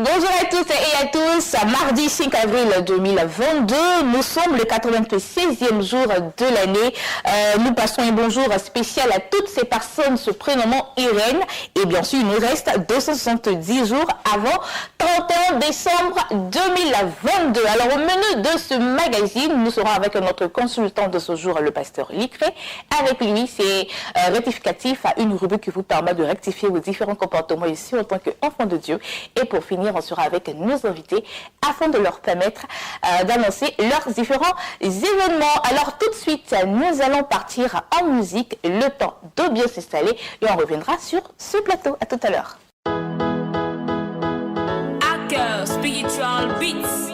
Bonjour à toutes et à tous, mardi 5 avril 2022, nous sommes le 96e jour de l'année. Nous passons un bonjour spécial à toutes ces personnes se prénommant Irène. Et bien sûr, il nous reste 270 jours avant 31 décembre 2022. Alors au menu de ce magazine, nous serons avec notre consultant de ce jour, le pasteur Licré. Avec lui, c'est rectificatif à une rubrique qui vous permet de rectifier vos différents comportements ici en tant qu'enfant de Dieu. Et pour finir, on sera avec nos invités afin de leur permettre d'annoncer leurs différents événements. Alors tout de suite, nous allons partir en musique, le temps de bien s'installer et on reviendra sur ce plateau. À tout à l'heure. Spiritual Beats.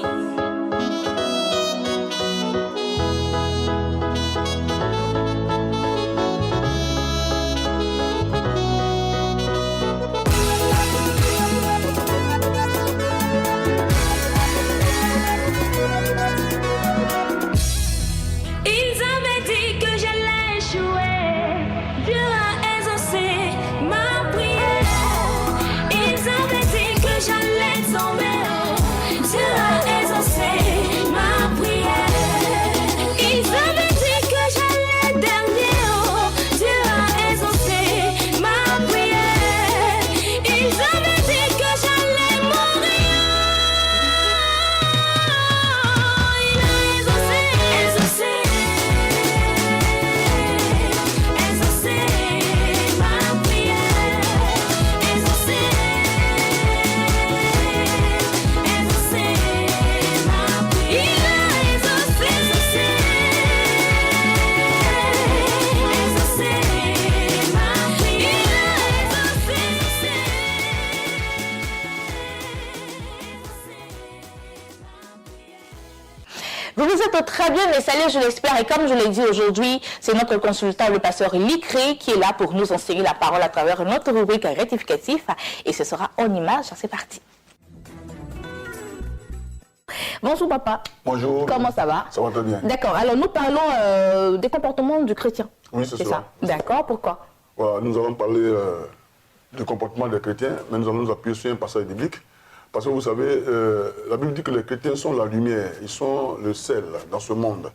Vous êtes très bien installés, je l'espère. Et comme je l'ai dit aujourd'hui, c'est notre consultant, le pasteur Licré, qui est là pour nous enseigner la parole à travers notre rubrique rectificatif. Et ce sera en image. C'est parti. Bonjour papa. Bonjour. Comment ça va? Ça va très bien. D'accord. Alors nous parlons des comportements du chrétien. Oui, c'est ça. D'accord. Pourquoi? Voilà, nous allons parler du comportement des chrétiens, mais nous allons nous appuyer sur un passage biblique. Parce que vous savez, la Bible dit que les chrétiens sont la lumière, ils sont le sel dans ce monde.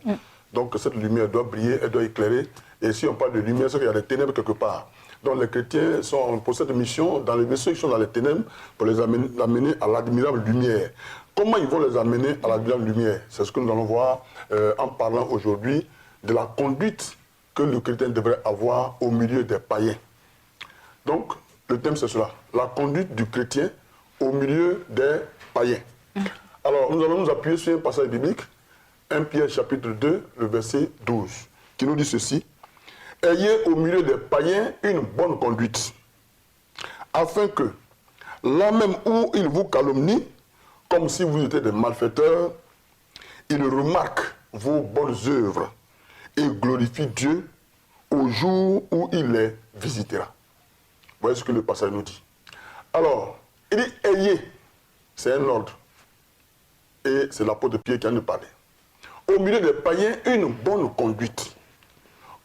Donc cette lumière doit briller, elle doit éclairer. Et si on parle de lumière, c'est qu'il y a des ténèbres quelque part. Donc les chrétiens sont pour cette mission, dans les vaisseaux qui sont dans les ténèbres, pour les amener à l'admirable lumière. Comment ils vont les amener à l'admirable lumière? C'est ce que nous allons voir en parlant aujourd'hui de la conduite que le chrétien devrait avoir au milieu des païens. Donc le thème c'est cela, la conduite du chrétien au milieu des païens. Alors, nous allons nous appuyer sur un passage biblique, 1 Pierre chapitre 2, le verset 12, qui nous dit ceci. « Ayez au milieu des païens une bonne conduite, afin que, là même où ils vous calomnient, comme si vous étiez des malfaiteurs, ils remarquent vos bonnes œuvres et glorifient Dieu au jour où il les visitera. » Voyez ce que le passage nous dit. Alors, il dit « ayez », c'est un ordre. Et c'est l'apôtre Pierre qui en a parlé. Au milieu des païens, une bonne conduite.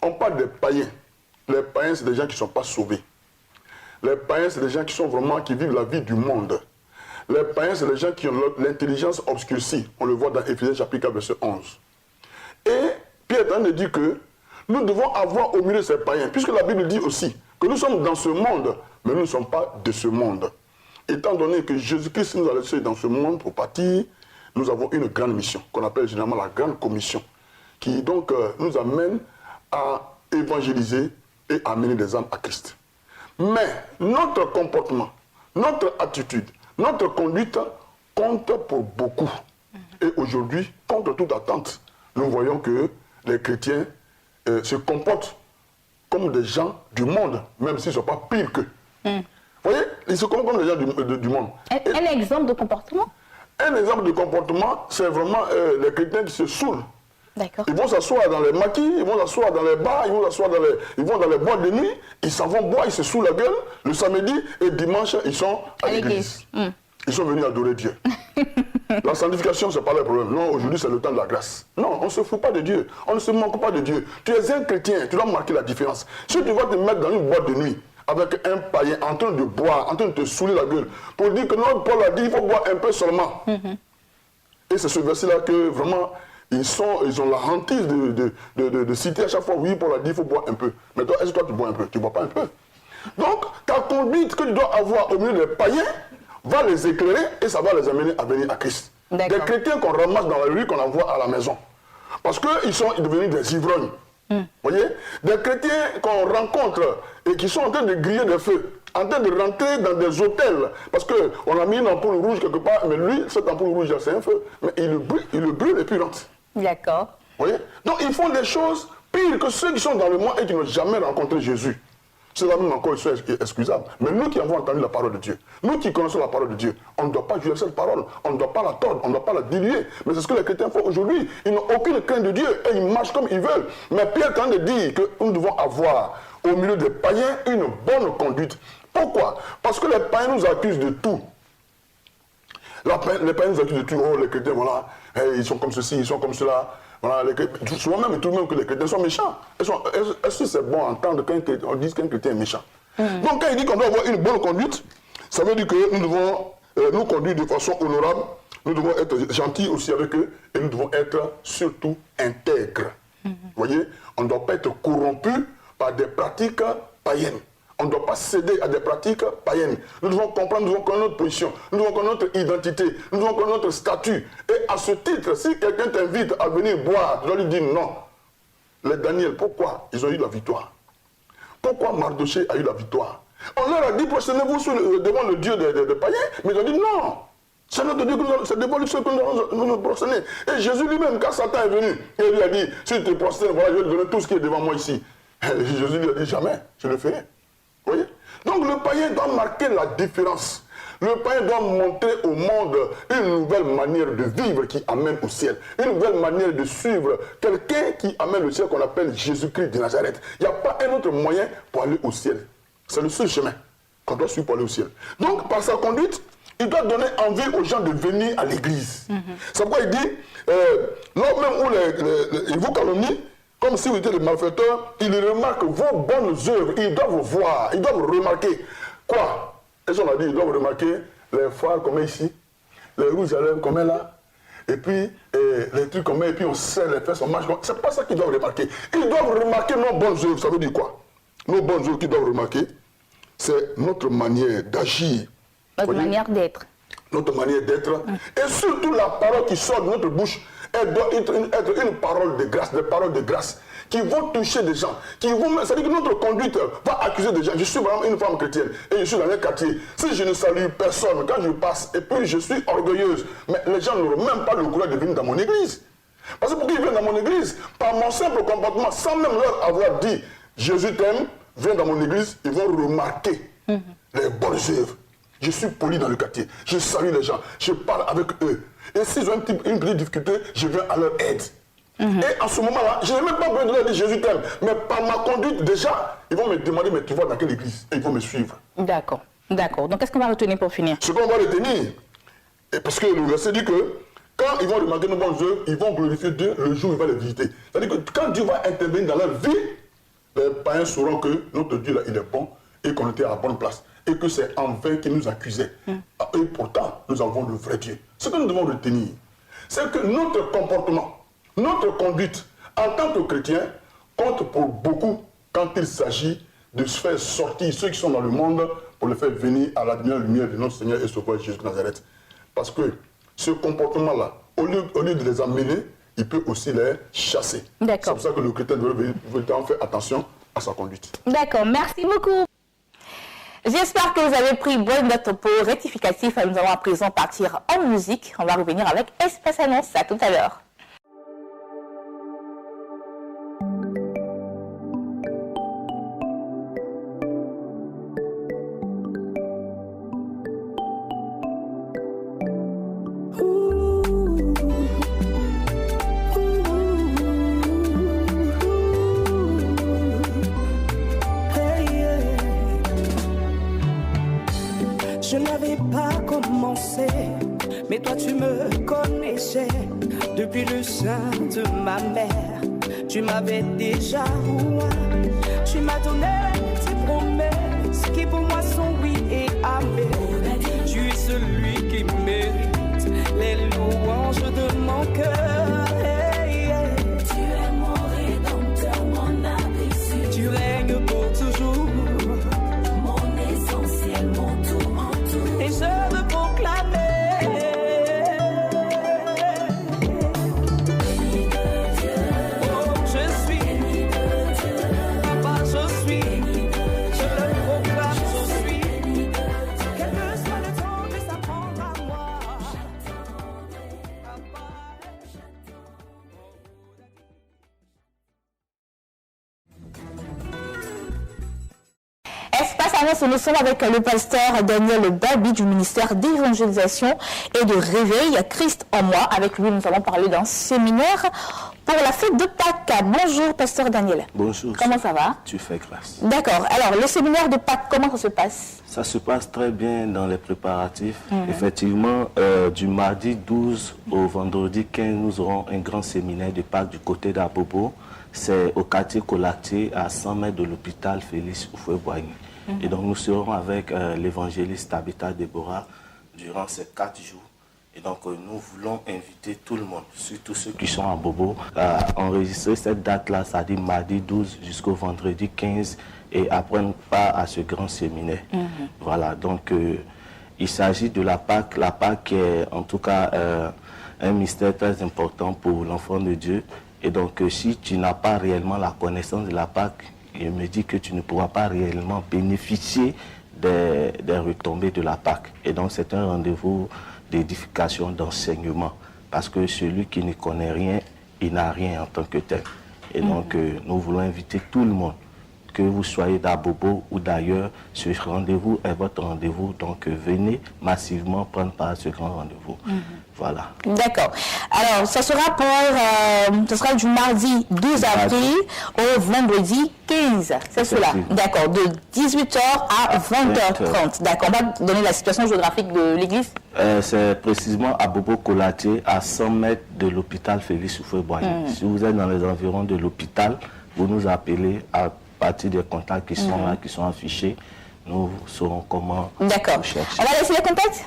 On parle des païens. Les païens, c'est des gens qui ne sont pas sauvés. Les païens, c'est des gens qui sont vraiment, qui vivent la vie du monde. Les païens, c'est des gens qui ont l'intelligence obscurcie. On le voit dans Éphésiens chapitre 4, verset 11. Et Pierre est en train de dire que nous devons avoir au milieu de ces païens, puisque la Bible dit aussi que nous sommes dans ce monde, mais nous ne sommes pas de ce monde. Étant donné que Jésus-Christ nous a laissés dans ce monde pour partir, nous avons une grande mission, qu'on appelle généralement la grande commission, qui donc nous amène à évangéliser et à amener des âmes à Christ. Mais notre comportement, notre attitude, notre conduite compte pour beaucoup. Et aujourd'hui, contre toute attente, nous voyons que les chrétiens se comportent comme des gens du monde, même s'ils ne sont pas pires qu'eux. Vous voyez, ils se comportent comme des gens du monde. Un exemple de comportement? Un exemple de comportement, c'est vraiment les chrétiens qui se saoulent. Ils vont s'asseoir dans les maquis, ils vont s'asseoir dans les bars, ils vont dans les boîtes de nuit, ils s'en vont boire, ils se saoulent la gueule le samedi et dimanche, ils sont à l'église. ils sont venus adorer Dieu. La sanctification, ce n'est pas le problème. Non, aujourd'hui, c'est le temps de la grâce. Non, on ne se fout pas de Dieu. On ne se manque pas de Dieu. Tu es un chrétien, tu dois marquer la différence. Si tu vas te mettre dans une boîte de nuit avec un païen en train de boire, en train de te saouler la gueule, pour dire que non, Paul a dit qu'il faut boire un peu seulement. Et c'est ce verset-là que vraiment, ils ont la hantise de citer à chaque fois, oui, Paul a dit qu'il faut boire un peu. Mais toi, est-ce que toi tu bois un peu? Tu ne bois pas un peu. Donc, ta conduite que tu dois avoir au milieu des païens va les éclairer et ça va les amener à venir à Christ. Des chrétiens qu'on ramasse dans la rue, qu'on envoie à la maison. Parce qu'ils sont devenus des ivrognes. Vous voyez? Des chrétiens qu'on rencontre et qui sont en train de griller des feux, en train de rentrer dans des hôtels. Parce qu'on a mis une ampoule rouge quelque part, mais lui, cette ampoule rouge, c'est un feu. Mais il le brûle et puis il rentre. D'accord. Vous voyez? Donc ils font des choses pires que ceux qui sont dans le monde et qui n'ont jamais rencontré Jésus. C'est là même encore excusable. Mais nous qui avons entendu la parole de Dieu, nous qui connaissons la parole de Dieu, on ne doit pas juger cette parole, on ne doit pas la tordre, on ne doit pas la diluer. Mais c'est ce que les chrétiens font aujourd'hui. Ils n'ont aucune crainte de Dieu et ils marchent comme ils veulent. Mais Pierre tente de dire que nous devons avoir au milieu des païens une bonne conduite. Pourquoi? Parce que les païens nous accusent de tout. Les païens nous accusent de tout. Oh, les chrétiens, voilà, ils sont comme ceci, ils sont comme cela. Voilà, souvent même tout le monde que les chrétiens sont méchants. Est-ce que c'est bon d'entendre qu'on dise qu'un chrétien est méchant? Donc quand il dit qu'on doit avoir une bonne conduite, ça veut dire que nous devons nous conduire de façon honorable, nous devons être gentils aussi avec eux et nous devons être surtout intègres. Vous voyez, on ne doit pas être corrompu par des pratiques païennes. On ne doit pas céder à des pratiques païennes. Nous devons comprendre, nous devons connaître notre position, nous devons connaître notre identité, nous devons connaître notre statut. Et à ce titre, si quelqu'un t'invite à venir boire, tu dois lui dire non. Les Daniel, pourquoi ils ont eu la victoire? Pourquoi Mardoché a eu la victoire? On leur a dit, prosternez-vous devant le Dieu des païens, mais ils ont dit non. C'est notre Dieu, c'est devant lui que nous nous prosternons. Et Jésus lui-même, quand Satan est venu, il lui a dit, si tu te prosternes, voilà, je vais te donner tout ce qui est devant moi ici. Et Jésus lui a dit, jamais, je le ferai. Vous voyez? Donc le païen doit marquer la différence. Le païen doit montrer au monde une nouvelle manière de vivre qui amène au ciel. Une nouvelle manière de suivre quelqu'un qui amène au ciel qu'on appelle Jésus-Christ de Nazareth. Il n'y a pas un autre moyen pour aller au ciel. C'est le seul chemin qu'on doit suivre pour aller au ciel. Donc par sa conduite, il doit donner envie aux gens de venir à l'église. C'est pourquoi il dit, lors même où il vous calomnie, comme si vous étiez des malfaiteurs, ils remarquent vos bonnes œuvres, ils doivent voir, ils doivent remarquer. Quoi? Et on a dit, ils doivent remarquer les phares qu'on met ici, les rouges à lèvres qu'on met là, et puis les trucs qu'on met, et puis on serre les fesses, on marche. C'est pas ça qu'ils doivent remarquer. Ils doivent remarquer nos bonnes œuvres. Ça veut dire quoi? Nos bonnes œuvres qu'ils doivent remarquer, c'est notre manière d'agir. Notre manière d'être. Notre manière d'être. Et surtout la parole qui sort de notre bouche, elle doit être une parole de grâce, des paroles de grâce qui vont toucher des gens, qui vont, c'est-à-dire que notre conduite va accuser des gens. Je suis vraiment une femme chrétienne et je suis dans un quartier. Si je ne salue personne, quand je passe, et puis je suis orgueilleuse, mais les gens n'auront même pas le courage de venir dans mon église. Parce que pour qu'ils viennent dans mon église, par mon simple comportement, sans même leur avoir dit Jésus t'aime, viens dans mon église, ils vont remarquer les bonnes œuvres. Je suis poli dans le quartier, je salue les gens, je parle avec eux. Et s'ils ont une petite difficulté, je viens à leur aide. Et en ce moment-là, je n'ai même pas besoin de leur dire Jésus t'aime. Mais par ma conduite, déjà, ils vont me demander, mais tu vas dans quelle église? Et ils vont me suivre. D'accord, d'accord. Donc qu'est-ce qu'on va retenir pour finir? Ce qu'on va retenir, parce que le verset dit que quand ils vont remarquer nos bonnes œuvres, ils vont glorifier Dieu le jour où il va les visiter. C'est-à-dire que quand Dieu va intervenir dans leur vie, les païens sauront que notre Dieu là, il est bon et qu'on était à la bonne place. Et que c'est en vain qu'ils nous accusaient. Et pourtant, nous avons le vrai Dieu. Ce que nous devons retenir, c'est que notre comportement, notre conduite en tant que chrétien compte pour beaucoup quand il s'agit de se faire sortir ceux qui sont dans le monde pour les faire venir à la lumière de notre Seigneur et Sauveur Jésus de Nazareth. Parce que ce comportement-là, au lieu de les amener, il peut aussi les chasser. C'est pour ça que le chrétien doit faire attention à sa conduite. D'accord, merci beaucoup. J'espère que vous avez pris bonne note pour rectificatif. Nous allons à présent partir en musique. On va revenir avec Espace Annonce. À tout à l'heure. Je n'avais pas comment pensais, mais toi tu me connaissais depuis le sein de ma mère. Tu m'avais déjà loin, tu m'as donné tes promesses qui pour moi sont oui et amen. Tu es celui qui mérite les louanges de mon cœur. Tu es mon rédempteur, mon abri sûr. Tu règnes pour toujours, mon essentiel, mon tout en tout. et je veux proclamer. Nous sommes avec le pasteur Daniel Babi du ministère d'évangélisation et de réveil Christ en moi. Avec lui, nous allons parler d'un séminaire pour la fête de Pâques. Bonjour, pasteur Daniel. Bonjour. Comment ça va? Tu fais grâce. D'accord. Alors, le séminaire de Pâques, comment ça se passe? Ça se passe très bien dans les préparatifs. Effectivement, du mardi 12 au vendredi 15, nous aurons un grand séminaire de Pâques du côté d'Abobo. C'est au quartier Colactier, à 100 mètres de l'hôpital Félix Houphouët-Boigny. Et donc nous serons avec l'évangéliste Tabitha Déborah durant ces 4 jours. Et donc nous voulons inviter tout le monde, surtout ceux qui sont à Bobo, à enregistrer cette date-là, c'est-à-dire mardi 12 jusqu'au vendredi 15, et apprendre part à ce grand séminaire. Voilà, donc il s'agit de la Pâque qui est en tout cas un mystère très important pour l'enfant de Dieu. Et donc si tu n'as pas réellement la connaissance de la Pâque, il me dit que tu ne pourras pas réellement bénéficier des retombées de la Pâque. Et donc c'est un rendez-vous d'édification, d'enseignement. Parce que celui qui ne connaît rien, il n'a rien en tant que tel. Et donc nous voulons inviter tout le monde, que vous soyez d'Abobo ou d'ailleurs, ce rendez-vous est votre rendez-vous. Donc venez massivement prendre part à ce grand rendez-vous. Voilà. D'accord. Alors, ça sera ce sera du mardi 12 avril au vendredi 15. C'est cela. D'accord. De 18h à 20h30. D'accord. On va donner la situation géographique de l'église. C'est précisément à Bobo-Colatier, à 100 mètres de l'hôpital Félix Houphouët-Boigny. Si vous êtes dans les environs de l'hôpital, vous nous appelez à partir des contacts qui sont là, qui sont affichés. Nous saurons comment. D'accord. On va laisser les contacts.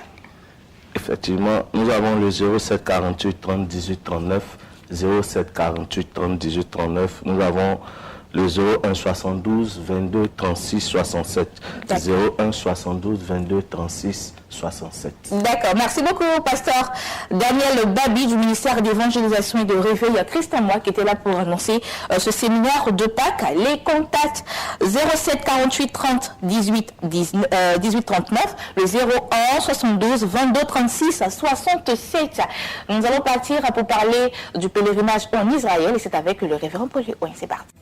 Effectivement, nous avons le 07 48 30 18 39, 07 48 30 18 39. Nous avons le 01 72 22 36 67. 01 72 22 36 67. D'accord. Merci beaucoup, pasteur Daniel Babi du ministère d'évangélisation et de réveil à Christ en moi qui était là pour annoncer ce séminaire de Pâques. Les contacts 07 48 30 18 39, le 01 72 22 36 67. Nous allons partir pour parler du pèlerinage en Israël et c'est avec le révérend Paul. Oui, c'est parti.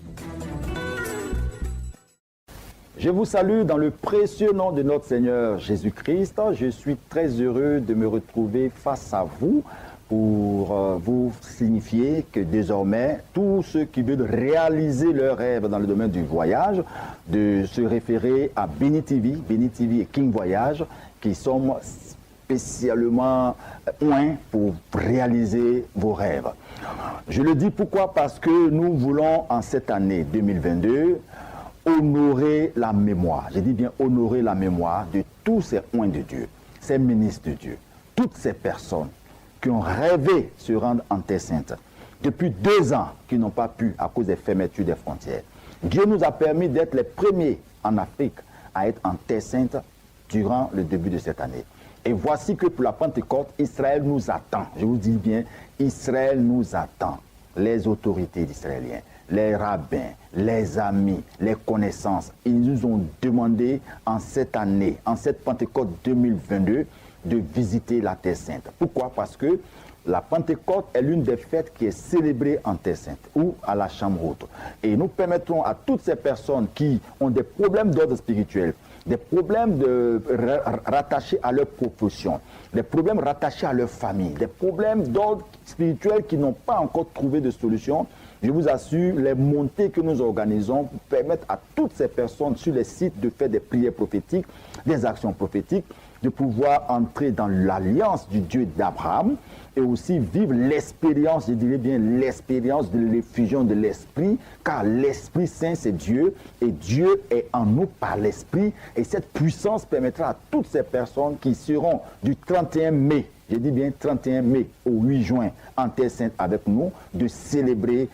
Je vous salue dans le précieux nom de notre Seigneur Jésus-Christ. Je suis très heureux de me retrouver face à vous pour vous signifier que désormais, tous ceux qui veulent réaliser leurs rêves dans le domaine du voyage, de se référer à Béni TV et King Voyage, qui sont spécialement oints pour réaliser vos rêves. Je le dis pourquoi? Parce que nous voulons en cette année 2022 honorer la mémoire, je dis bien honorer la mémoire de tous ces oints de Dieu, ces ministres de Dieu, toutes ces personnes qui ont rêvé se rendre en Terre Sainte depuis 2 ans, qui n'ont pas pu à cause des fermetures des frontières. Dieu nous a permis d'être les premiers en Afrique à être en Terre Sainte durant le début de cette année. Et voici que pour la Pentecôte, Israël nous attend. Je vous dis bien, Israël nous attend. Les autorités d'Israéliens, les rabbins, les amis, les connaissances, ils nous ont demandé en cette année, en cette Pentecôte 2022, de visiter la Terre Sainte. Pourquoi? Parce que la Pentecôte est l'une des fêtes qui est célébrée en Terre Sainte ou à la Chambre haute. Et nous permettrons à toutes ces personnes qui ont des problèmes d'ordre spirituel, des problèmes rattachés à leur profession, des problèmes rattachés à leur famille, des problèmes d'ordre spirituel qui n'ont pas encore trouvé de solution. Je vous assure, les montées que nous organisons permettent à toutes ces personnes sur les sites de faire des prières prophétiques, des actions prophétiques, de pouvoir entrer dans l'alliance du Dieu d'Abraham et aussi vivre l'expérience, je dirais bien l'expérience de l'effusion de l'Esprit, car l'Esprit Saint c'est Dieu et Dieu est en nous par l'Esprit et cette puissance permettra à toutes ces personnes qui seront du 31 mai, je dis bien 31 mai au 8 juin en Terre Sainte avec nous, de célébrer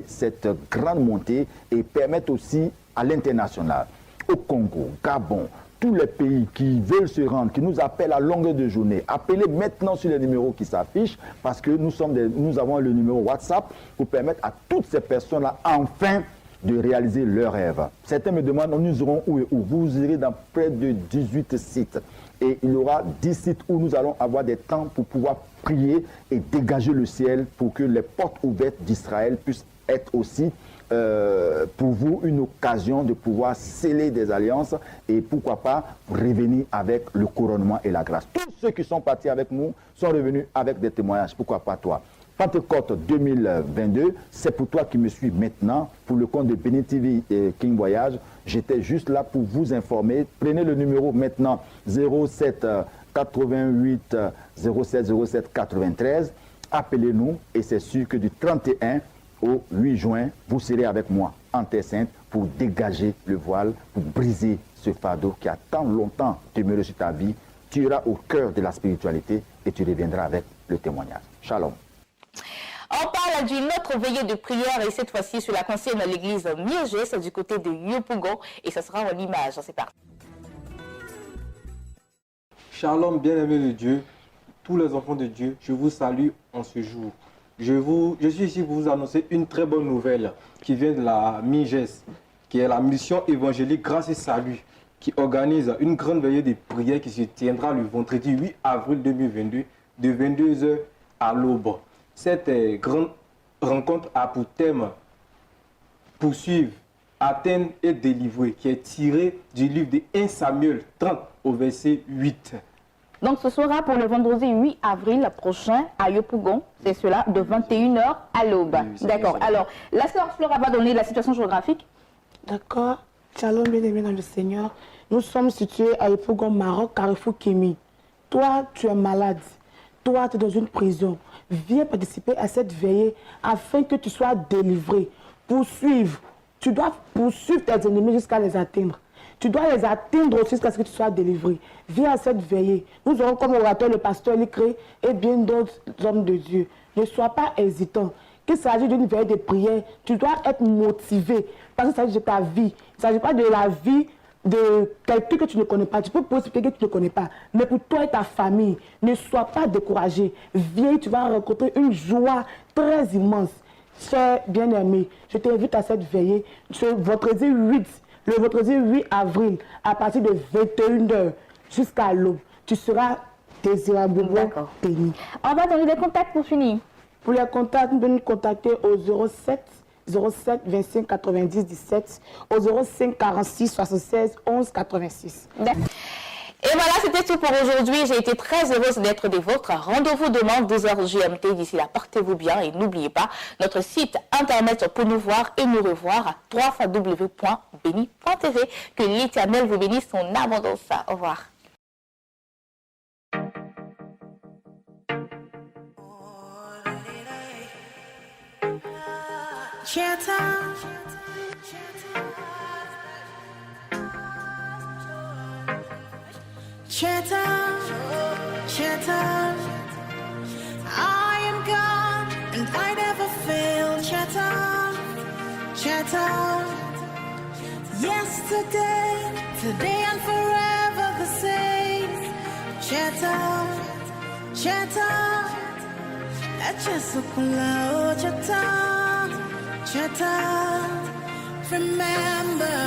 cette grande montée et permettre aussi à l'international, au Congo, Gabon, tous les pays qui veulent se rendre, qui nous appellent à longueur de journée, appelez maintenant sur les numéros qui s'affichent parce que nous avons le numéro WhatsApp pour permettre à toutes ces personnes-là enfin de réaliser leurs rêves. Certains me demandent, nous irons où et où? Vous irez dans près de 18 sites. Et il y aura 10 sites où nous allons avoir des temps pour pouvoir prier et dégager le ciel pour que les portes ouvertes d'Israël puissent être aussi pour vous une occasion de pouvoir sceller des alliances et pourquoi pas revenir avec le couronnement et la grâce. Tous ceux qui sont partis avec nous sont revenus avec des témoignages. Pourquoi pas toi? Pentecôte 2022, c'est pour toi qui me suis maintenant, pour le compte de Béni TV et King Voyage. J'étais juste là pour vous informer. Prenez le numéro maintenant 07 88 07 07 93. Appelez-nous et c'est sûr que du 31 au 8 juin, vous serez avec moi en Terre Sainte pour dégager le voile, pour briser ce fardeau qui a tant longtemps demeuré sur ta vie. Tu iras au cœur de la spiritualité et tu reviendras avec le témoignage. Shalom. On parle d'une autre veillée de prière et cette fois-ci sur la concerne de l'église Miégès du côté de Yopougon et ça sera en image. C'est parti. Shalom, bien-aimés de Dieu, tous les enfants de Dieu, je vous salue en ce jour. Je suis ici pour vous annoncer une très bonne nouvelle qui vient de la Miégès, qui est la mission évangélique Grâce et Salut, qui organise une grande veillée de prière qui se tiendra le vendredi 8 avril 2022 de 22h à l'aube. Cette grande rencontre a pour thème poursuivre, atteindre et délivrer, qui est tiré du livre de 1 Samuel 30 au verset 8. Donc ce sera pour le vendredi 8 avril prochain à Yopougon, c'est cela, de 21h à l'aube. Oui, d'accord. Alors, la sœur Flora va donner la situation géographique. D'accord. Shalom, bien-aimés dans le Seigneur. Nous sommes situés à Yopougon, Maroc, Carrefour Kémy. Toi, tu es malade. Toi, tu es dans une prison. Viens participer à cette veillée afin que tu sois délivré. Poursuivre. Tu dois poursuivre tes ennemis jusqu'à les atteindre. Tu dois les atteindre aussi jusqu'à ce que tu sois délivré. Viens à cette veillée. Nous aurons comme orateur le pasteur Licré et bien d'autres hommes de Dieu. Ne sois pas hésitant. Qu'il s'agisse d'une veillée de prière, tu dois être motivé. Parce qu'il s'agit de ta vie. Il ne s'agit pas de la vie de quelqu'un que tu ne connais pas. Tu peux poser quelqu'un que tu ne connais pas. Mais pour toi et ta famille, ne sois pas découragé. Viens, tu vas rencontrer une joie très immense. Cher bien-aimé, je t'invite à cette veillée ce vendredi 8. Le vendredi 8 avril, à partir de 21h jusqu'à l'aube, tu seras désirablement béni. On va donner des contacts pour finir. Pour les contacts, nous pouvons nous contacter au 07 25 90 17, au 05 46 76 11 86. Et voilà, c'était tout pour aujourd'hui. J'ai été très heureuse d'être des vôtres. Rendez-vous demain, 12h GMT. D'ici là, portez-vous bien et n'oubliez pas notre site internet pour nous voir et nous revoir, www.beni.tv. Que l'Éternel vous bénisse son abondance. Au revoir. Chatter, I am God and I never fail. Chatter, yesterday, today and forever the same. Chatter, chatter, remember.